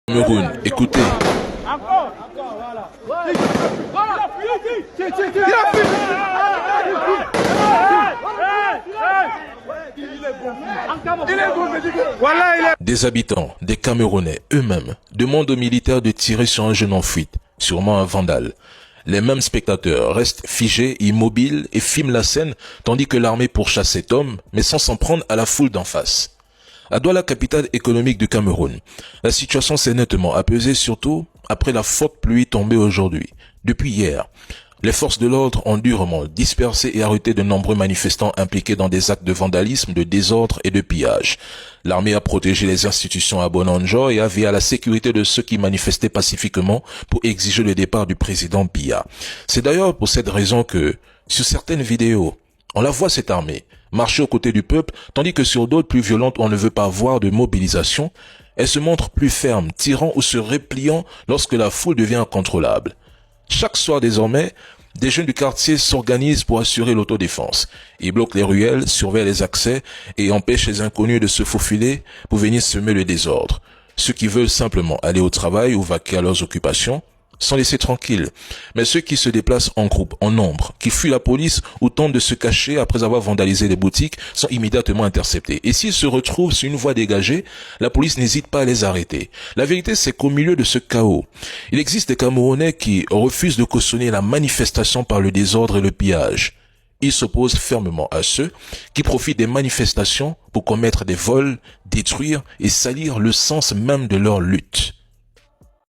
Cameroun, écoutez. Des habitants, des Camerounais eux-mêmes, demandent aux militaires de tirer sur un jeune en fuite, sûrement un vandale. Les mêmes spectateurs restent figés, immobiles et filment la scène, tandis que l'armée pourchasse cet homme, mais sans s'en prendre à la foule d'en face. À Douala, capitale économique du Cameroun, la situation s'est nettement apaisée, surtout après la forte pluie tombée aujourd'hui. Depuis hier, les forces de l'ordre ont durement dispersé et arrêté de nombreux manifestants impliqués dans des actes de vandalisme, de désordre et de pillage. L'armée a protégé les institutions à Bonanjo et a veillé à la sécurité de ceux qui manifestaient pacifiquement pour exiger le départ du président Biya. C'est d'ailleurs pour cette raison que, sur certaines vidéos, on la voit cette armée marcher aux côtés du peuple, tandis que sur d'autres plus violentes où on ne veut pas voir de mobilisation, elle se montre plus ferme, tirant ou se repliant lorsque la foule devient incontrôlable. Chaque soir désormais, des jeunes du quartier s'organisent pour assurer l'autodéfense. Ils bloquent les ruelles, surveillent les accès et empêchent les inconnus de se faufiler pour venir semer le désordre. Ceux qui veulent simplement aller au travail ou vaquer à leurs occupations sont laissés tranquilles. Mais ceux qui se déplacent en groupe, en nombre, qui fuient la police ou tentent de se cacher après avoir vandalisé les boutiques sont immédiatement interceptés. Et s'ils se retrouvent sur une voie dégagée, la police n'hésite pas à les arrêter. La vérité, c'est qu'au milieu de ce chaos, il existe des Camerounais qui refusent de cautionner la manifestation par le désordre et le pillage. Ils s'opposent fermement à ceux qui profitent des manifestations pour commettre des vols, détruire et salir le sens même de leur lutte.